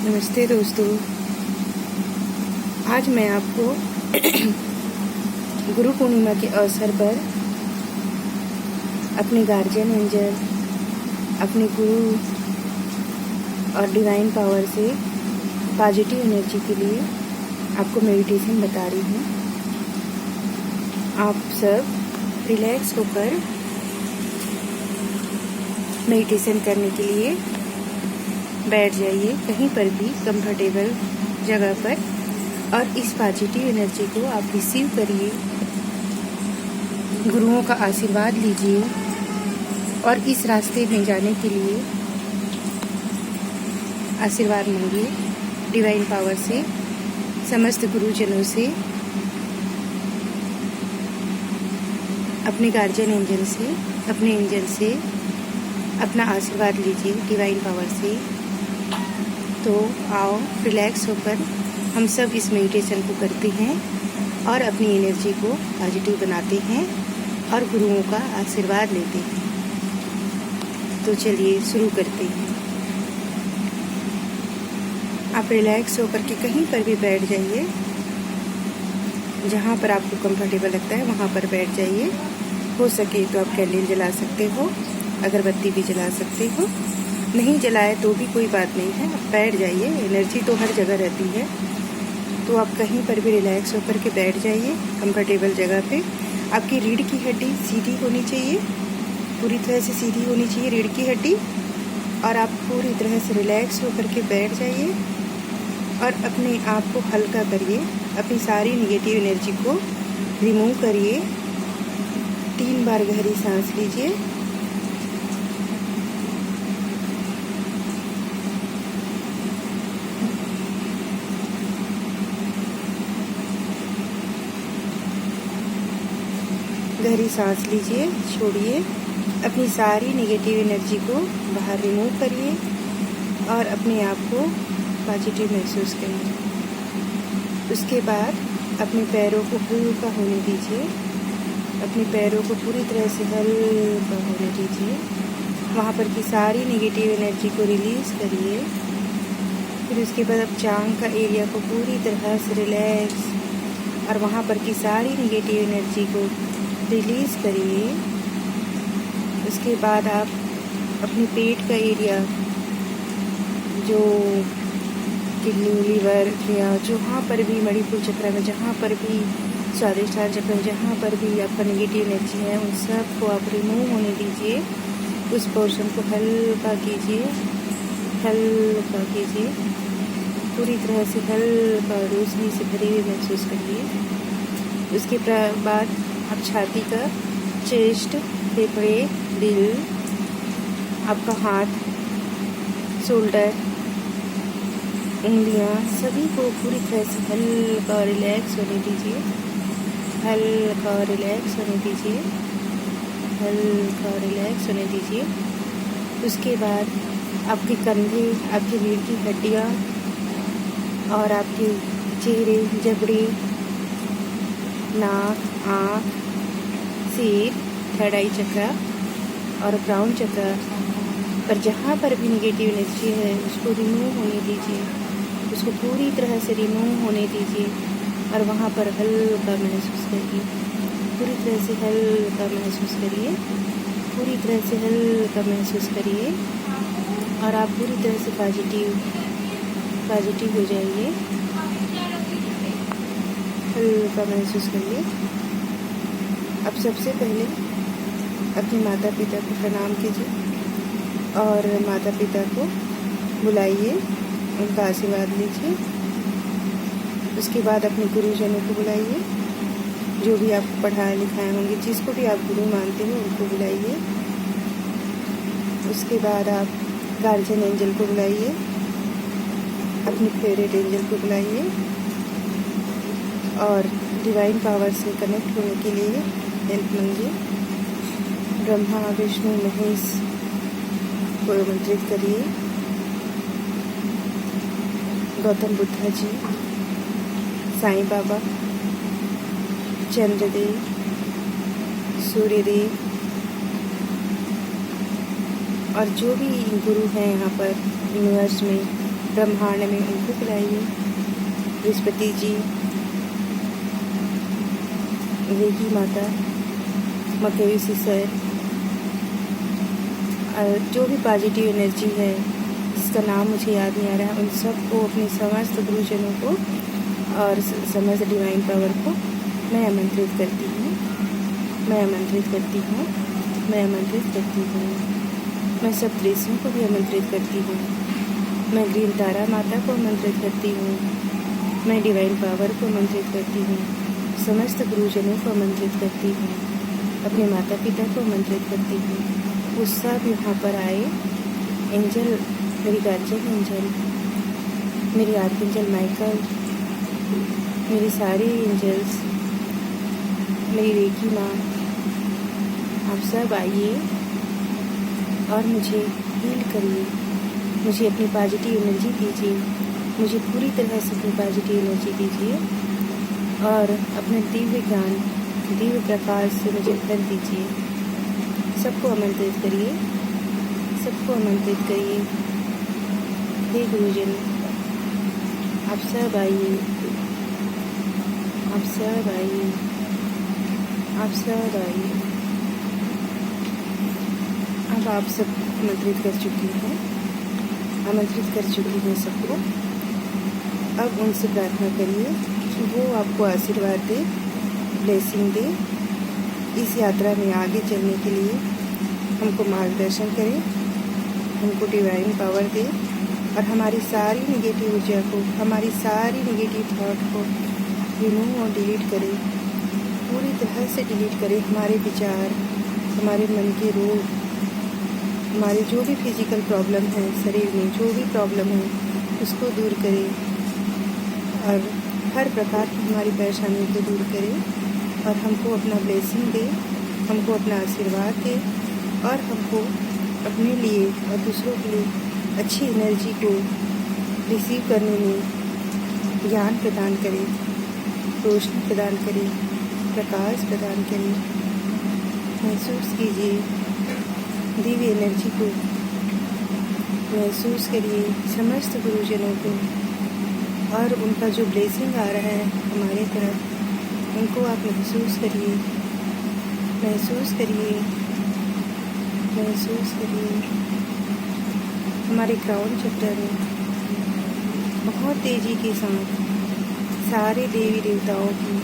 नमस्ते दोस्तों। आज मैं आपको गुरु पूर्णिमा के अवसर पर अपने गार्जियन एंजल, अपने गुरु और डिवाइन पावर से पॉजिटिव एनर्जी के लिए आपको मेडिटेशन बता रही हूँ। आप सब रिलैक्स होकर मेडिटेशन करने के लिए बैठ जाइए, कहीं पर भी कंफर्टेबल जगह पर, और इस पॉजिटिव एनर्जी को आप रिसीव करिए। गुरुओं का आशीर्वाद लीजिए और इस रास्ते में जाने के लिए आशीर्वाद मांगिए डिवाइन पावर से, समस्त गुरुजनों से, अपने गार्जियन एंजल से, अपने एंजल से अपना आशीर्वाद लीजिए डिवाइन पावर से। तो आओ रिलैक्स होकर हम सब इस मेडिटेशन को करते हैं और अपनी एनर्जी को पॉजिटिव बनाते हैं और गुरुओं का आशीर्वाद लेते हैं। तो चलिए शुरू करते हैं। आप रिलैक्स होकर के कहीं पर भी बैठ जाइए, जहाँ पर आपको कंफर्टेबल लगता है वहाँ पर बैठ जाइए। हो सके तो आप कैंडल जला सकते हो, अगरबत्ती भी जला सकते हो, नहीं जलाए तो भी कोई बात नहीं है, आप बैठ जाइए। एनर्जी तो हर जगह रहती है, तो आप कहीं पर भी रिलैक्स होकर के बैठ जाइए कंफर्टेबल जगह पे। आपकी रीढ़ की हड्डी सीधी होनी चाहिए, पूरी तरह से सीधी होनी चाहिए रीढ़ की हड्डी, और आप पूरी तरह से रिलैक्स होकर के बैठ जाइए और अपने आप को हल्का करिए। अपनी सारी निगेटिव एनर्जी को रिमूव करिए। 3 बार गहरी सांस लीजिए। गहरी सांस लीजिए, छोड़िए, अपनी सारी नेगेटिव एनर्जी को बाहर रिमूव करिए और अपने आप को पॉजिटिव महसूस करिए। उसके बाद अपने पैरों को हल्का होने दीजिए, अपने पैरों को पूरी तरह से हल्का होने दीजिए। वहाँ पर की सारी नेगेटिव एनर्जी को रिलीज़ करिए। फिर उसके बाद अब जांघ का एरिया को पूरी तरह से रिलैक्स और वहाँ पर की सारी नेगेटिव एनर्जी को रिलीज़ करिए। उसके बाद आप अपने पेट का एरिया, जो किडनी, लिवर या जहाँ पर भी मणिपुर चक्र में, जहाँ पर भी स्वादिष्ठान चक्र में, जहाँ पर भी आपका नेगेटिव एनर्जी है, उन सब को आप रिमूव होने दीजिए। उस पोर्शन को हल्का कीजिए, हल्का कीजिए, पूरी तरह से हल्का रोशनी से भरे हुए महसूस करिए। उसके बाद आप छाती का, चेस्ट, फेफड़े, दिल, आपका हाथ, शोल्डर, उंगलियां, सभी को पूरी तरह से हल्का रिलैक्स होने दीजिए, हल्का रिलैक्स होने दीजिए, हल्का रिलैक्स होने दीजिए। उसके बाद आपके कंधे, आपकी रीढ़ की हड्डियाँ और आपके चेहरे, जबड़े, नाक, आँख, सिर, थर्ड आई चक्र और ब्राउन चक्र पर जहाँ पर भी नेगेटिव एनर्जी है उसको रिमूव होने दीजिए, उसको पूरी तरह से रिमूव होने दीजिए और वहाँ पर हल्का महसूस करिए, पूरी तरह से हल्का महसूस करिए, पूरी तरह से हल्का महसूस करिए और आप पूरी तरह से पॉजिटिव हो जाइए। हल्का महसूस करिए। अब सबसे पहले अपने माता पिता को प्रणाम कीजिए और माता पिता को बुलाइए, उनका आशीर्वाद लीजिए। उसके बाद अपने गुरुजनों को बुलाइए, जो भी आपको पढ़ाए लिखाए होंगे, जिसको भी आप गुरु मानते हो उनको बुलाइए। उसके बाद आप गार्जियन एंजल को बुलाइए, अपने फेवरेट एंजल को बुलाइए और डिवाइन पावर से कनेक्ट होने के लिए हेल्प मांगिए। ब्रह्मा, विष्णु, महेश को आमंत्रित करिए। गौतम बुद्ध जी, साईं बाबा, चंद्रदेव, सूर्यदेव और जो भी गुरु हैं यहाँ पर यूनिवर्स में, ब्रह्मांड में उनको बुलाइए। बृहस्पति जी, रेगी माता, मकयुसी सर, जो भी पॉजिटिव एनर्जी है जिसका नाम मुझे याद नहीं आ रहा है, उन सबको, अपने समस्त गुरुजनों को और समस्त डिवाइन पावर को मैं आमंत्रित करती हूँ। मैं आमंत्रित करती हूँ। मैं आमंत्रित करती हूँ। मैं सब ऋषियों को भी आमंत्रित करती हूँ। मैं ग्रीन तारा माता को आमंत्रित करती हूँ। मैं डिवाइन पावर को आमंत्रित करती हूँ। समस्त गुरुजनों को आमंत्रित करती हूँ। अपने माता पिता को आमंत्रित करती हूँ। वो सब यहाँ पर आए। एंजल, मेरी गार्जियन एंजल, मेरी आर्कएंजल माइकल, मेरी सारी एंजल्स, मेरी रेकी माँ, आप सब आइए और मुझे हील करिए। मुझे अपनी पॉजिटिव एनर्जी दीजिए। मुझे पूरी तरह से अपनी पॉजिटिव एनर्जी दीजिए और अपने दिव्य ज्ञान, दिव्य प्रकाश से मुझे भर दीजिए। सबको आमंत्रित करिए। सबको आमंत्रित करिए। हे गुरुजन, आप सब आइए। आप सब आइए। आप सब आइए। अब आप सब आमंत्रित कर चुकी हैं। आमंत्रित कर चुकी हैं सबको। अब उनसे प्रार्थना करिए कि वो आपको आशीर्वाद दे, ब्लेसिंग दे, इस यात्रा में आगे चलने के लिए हमको मार्गदर्शन करे, हमको डिवाइन पावर दे और हमारी सारी नेगेटिव ऊर्जा को, हमारी सारी नेगेटिव थॉट को रिमूव और डिलीट करे, पूरी तरह से डिलीट करे। हमारे विचार, हमारे मन के रोग, हमारे जो भी फिजिकल प्रॉब्लम है, शरीर में जो भी प्रॉब्लम है उसको दूर करे और हर प्रकार की हमारी परेशानियों को दूर करे और हमको अपना ब्लेसिंग दे, हमको अपना आशीर्वाद दे और हमको अपने लिए और दूसरों के लिए अच्छी एनर्जी को रिसीव करने में ज्ञान प्रदान करे, रोशनी प्रदान करे, प्रकाश प्रदान करे। महसूस कीजिए दिव्य एनर्जी को, महसूस करिए समस्त गुरुजनों को और उनका जो ब्लेसिंग आ रहा है हमारे तरफ, उनको आप महसूस करिए, महसूस करिए, महसूस करिए। हमारे क्राउन चक्र में बहुत तेज़ी के साथ सारे देवी देवताओं की,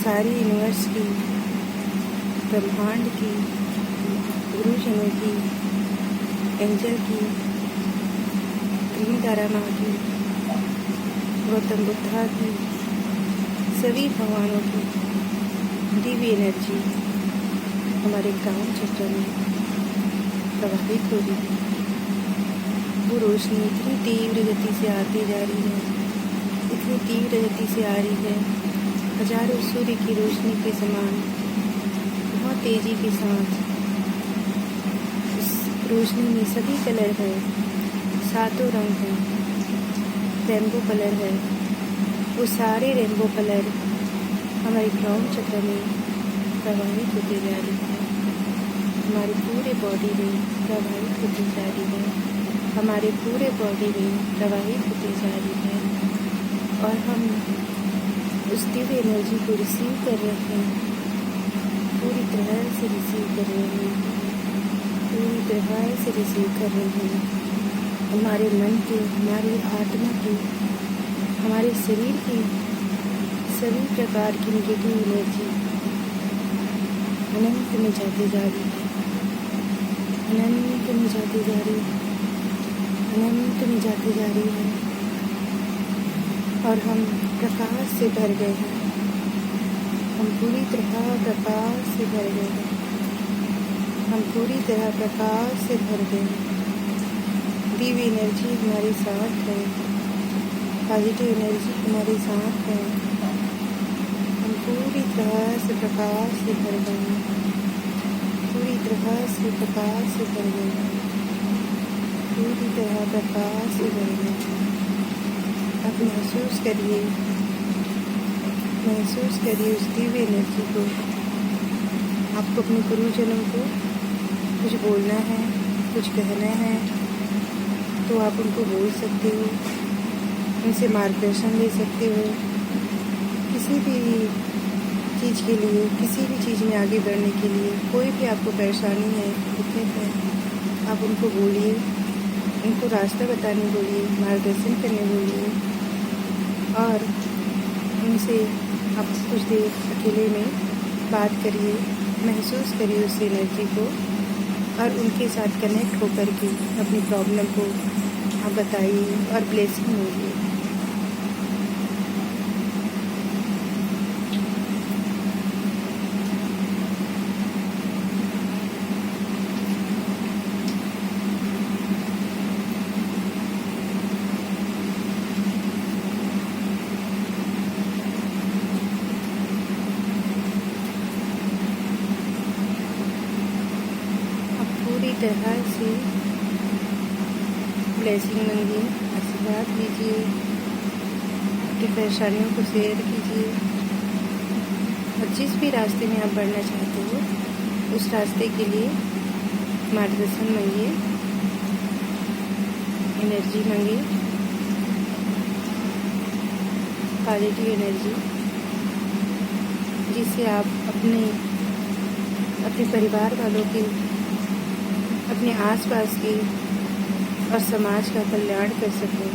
सारी यूनिवर्स की, ब्रह्मांड की, गुरुजनों की, एंजल की, ग्रीन तारा माँ की, गौतम बुद्धा की, सभी भगवानों की दिव्य एनर्जी हमारे क्राउन चक्र में प्रभावित हो रही है। वो रोशनी इतनी तीव्र गति से आती जा रही है, इतनी तीव्र गति से आ रही है, हजारों सूर्य की रोशनी के समान बहुत तेज़ी के साथ। इस रोशनी में सभी कलर हैं, सातों रंग हैं, रेनबो कलर है। वो सारे रेनबो कलर हमारे क्राउन चक्र में प्रभावित होती जा रही है, हमारे पूरे बॉडी में प्रभावित होती जा रही है, हमारे पूरे बॉडी में प्रवाहित होती जा रही है और हम उस दिव्य एनर्जी को रिसीव कर रहे हैं, पूरी तरह से रिसीव कर रहे हैं, पूरी तरह से रिसीव कर रहे हैं। हमारे मन के, हमारी आत्मा की, हमारे शरीर की सभी प्रकार की नेगेटिव एनर्जी अनंत में जाती जा रही है, अनंत में जाती जा रही है, अनंत में जाती जा रही है और हम प्रकाश से भर गए हैं। हम पूरी तरह प्रकाश से भर गए हैं। हम पूरी तरह प्रकाश से भर गए हैं। दिव्य एनर्जी हमारे साथ है, पॉजिटिव एनर्जी हमारे साथ है। हम पूरी तरह से प्रकाश से भर गए हैं, पूरी तरह से प्रकाश से भर गए हैं, पूरी तरह प्रकाश से भर गए हैं। अब महसूस करिए, महसूस करिए उस दिव्य एनर्जी को। आपको अपने गुरुजनों को कुछ बोलना है, कुछ कहना है तो आप उनको बोल सकते हो, उनसे मार्गदर्शन ले सकते हो। किसी भी चीज़ के लिए, किसी भी चीज़ में आगे बढ़ने के लिए, कोई भी आपको परेशानी है, दिक्कत है, आप उनको बोलिए, उनको रास्ता बताने बोलिए, मार्गदर्शन करने बोलिए और उनसे आप कुछ देर अकेले में बात करिए, महसूस करिए उस एनर्जी को और उनके साथ कनेक्ट होकर के अपनी प्रॉब्लम को आप बताइए और ब्लेसिंग मिलिए। पूरी तरह से ब्लेसिंग मांगिए, आशीर्वाद लीजिए, अपनी परेशानियों को शेयर कीजिए और जिस भी रास्ते में आप बढ़ना चाहते हो उस रास्ते के लिए मार्गदर्शन मांगिए, एनर्जी मांगिए, पॉजिटिव एनर्जी, जिससे आप अपने परिवार वालों के, अपने आसपास के और समाज का कल्याण कर सकें।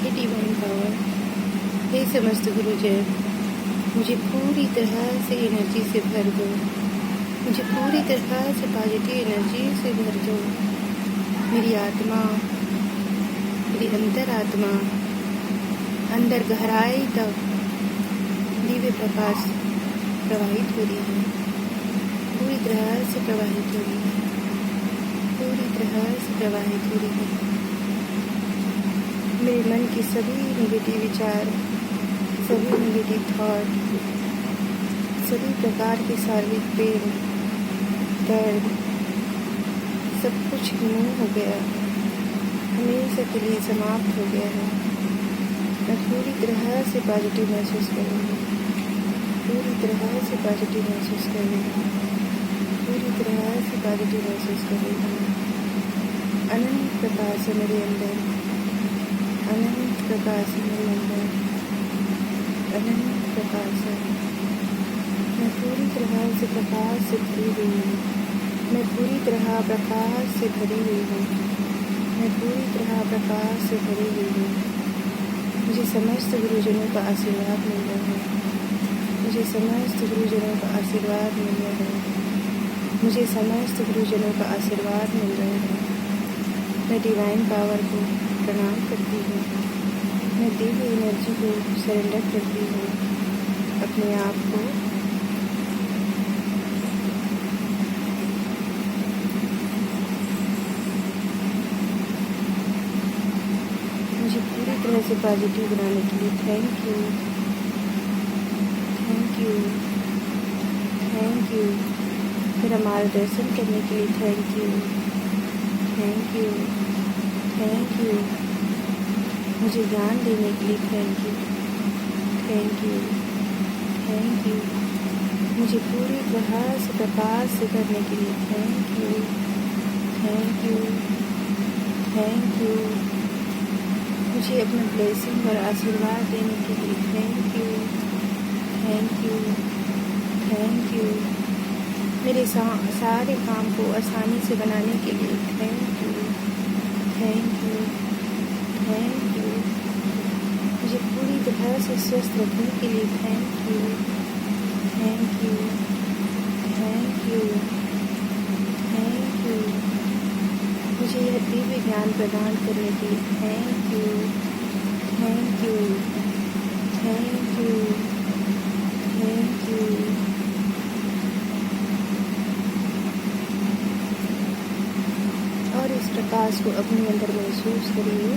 हे डिवाइन पावर, हे समस्त गुरुजन, मुझे पूरी तरह से एनर्जी से भर दो, मुझे पूरी तरह से पॉजिटिव एनर्जी से भर दो। मेरी आत्मा, मेरी अंतर आत्मा, अंदर गहराई तक दिव्य प्रकाश प्रवाहित हो रही है, पूरी तरह से प्रवाहित हो रही है, पूरी तरह से प्रवाहित हो रही है। मेरे मन के सभी नेगेटिव विचार, सभी नेगेटिव थॉट, सभी प्रकार के शारीरिक पेन, दर्द, सब कुछ रिमूव हो गया, हमेशा के लिए समाप्त हो गया है। मैं पूरी तरह से पॉजिटिव महसूस कर रही हूँ, पूरी तरह से पॉजिटिव महसूस कर रही हूँ, पूरी तरह से पॉजिटिव महसूस कर रही हूँ। अनंत प्रकाश है मेरे अंदर, अनंत प्रकाश है मेरे अंदर, अनंत प्रकाश है। मैं पूरी तरह से प्रकाश से भरी हुई हूँ, मैं पूरी तरह प्रकाश से भरी हुई हूँ, मैं पूरी तरह प्रकाश से भरी हुई हूँ। मुझे समस्त गुरुजनों का आशीर्वाद मिल रहा है, मुझे समस्त गुरुजनों का आशीर्वाद मिल रहा है, मुझे समस्त गुरुजनों का आशीर्वाद मिल रहा है। मैं डिवाइन पावर को प्रणाम करती हूँ, मैं दिव्य एनर्जी को सरेंडर करती हूँ, अपने आप को मुझे पूरी तरह से पॉजिटिव बनाने के लिए thank you, thank you, thank you. मेरा मार्गदर्शन करने के लिए thank you, thank you, thank you. मुझे ज्ञान देने के लिए thank you, thank you, thank you. मुझे पूरी तरह से प्रकाश से करने के लिए thank you, thank you, thank you. मुझे अपना ब्लेसिंग और आशीर्वाद देने के लिए thank you, thank you, thank you. मेरे सारे काम को आसानी से बनाने के लिए thank you, thank you, thank you. मुझे पूरी तरह से स्वस्थ रखने के लिए thank you, thank you, thank you, thank you. मुझे यह दिव्य ज्ञान प्रदान करने के लिए thank you, thank you, thank you, thank you. और इस प्रकाश को अपने अंदर महसूस करिए,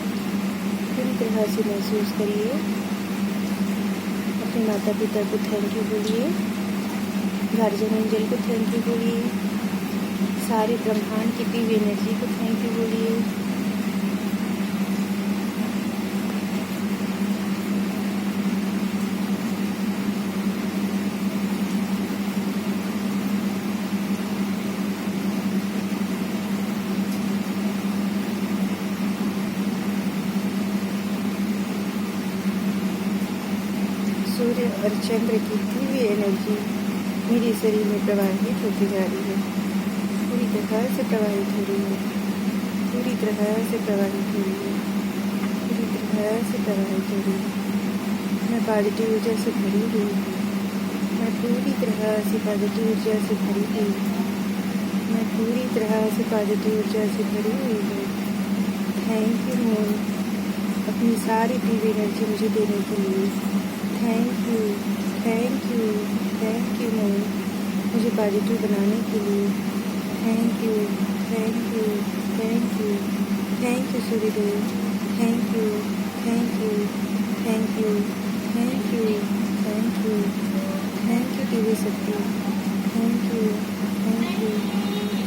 पूरी तरह से महसूस करिए। अपने माता पिता को थैंक यू बोलिए, गार्जियन एंजल को थैंक यू बोलिए, सारे ब्रह्मांड की दिव्य एनर्जी को थैंक यू बोलिए। सूर्य और चंद्र की दिव्य एनर्जी मेरे शरीर में प्रवाहित होती जा रही है, पूरी तरह से प्रवाहित हो रही है, पूरी तरह से प्रवाहित हो रही है, पूरी तरह से प्रवाहित हो रही है। मैं पॉजिटिव ऊर्जा से भरी हुई हूँ, मैं पूरी तरह से पॉजिटिव ऊर्जा से भरी हुई हूँ, मैं पूरी तरह से पॉजिटिव ऊर्जा से भरी हुई हूँ। थैंक यू मून, अपनी सारी दिव्य एनर्जी मुझे देने के लिए। Thank you, thank you, thank you moon, मुझे पॉजिटिव बनाने के लिए। Thank you, thank you, thank you, thank you Suryadev, thank you, thank you, thank you, thank you, thank you, thank you दिव्य शक्ति, thank you, thank you,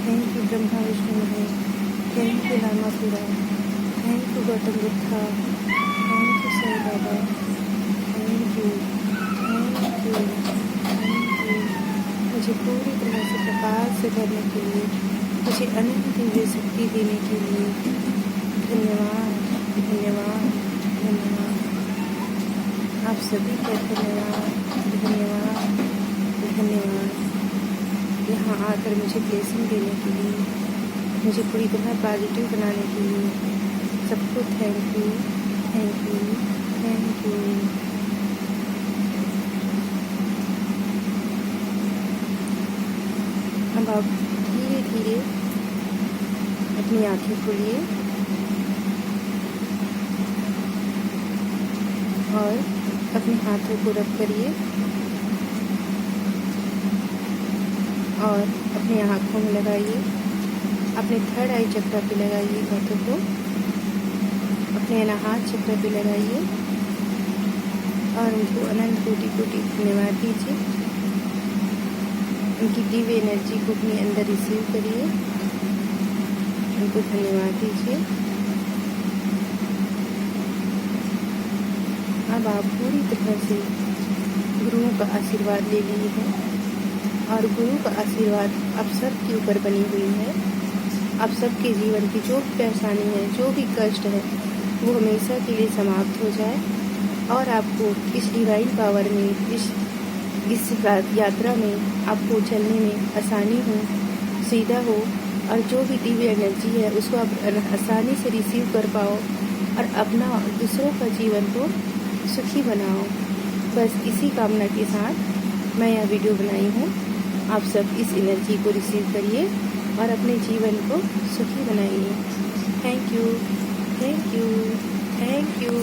thank you Brahma Vishnu Mahesh, thank you लामापुरा, thank you Gautam Buddha, thank you Sai Baba, thank you, thank you, thank you, मुझे पूरी तरह से प्रकाश से भरने के लिए, मुझे अनंत दिव्य शक्ति देने के लिए। धन्यवाद, धन्यवाद, धन्यवाद, आप सभी का धन्यवाद, धन्यवाद, धन्यवाद। यहाँ आकर मुझे ब्लेसिंग देने के लिए, मुझे पूरी तरह पॉजिटिव बनाने के लिए सबको thank you, thank you, thank you. अब आप धीरे धीरे अपनी आंखें खोलिए और अपने हाथों को रब करिए और अपनी आँखों में लगाइए, अपने थर्ड आई चक्र पे लगाइए हाथों को, अपने अनाहत चक्र पे लगाइए और उनको अनंत कोटि कोटि धन्यवाद दीजिए। उनकी दिव्य एनर्जी को अपने अंदर रिसीव करिए, उनको धन्यवाद दीजिए। अब आप पूरी तरह से गुरुओं का आशीर्वाद ले लिए हैं और गुरु का आशीर्वाद आप सबके ऊपर बनी हुई है। आप सबके जीवन की जो भी परेशानी है, जो भी कष्ट है, वो हमेशा के लिए समाप्त हो जाए और आपको इस डिवाइन पावर में, इस यात्रा में आपको चलने में आसानी हो, सीधा हो और जो भी दिव्य एनर्जी है उसको आप आसानी से रिसीव कर पाओ और अपना दूसरों का जीवन को सुखी बनाओ। बस इसी कामना के साथ मैं यह वीडियो बनाई हूँ। आप सब इस एनर्जी को रिसीव करिए और अपने जीवन को सुखी बनाइए। Thank you, thank you, thank you.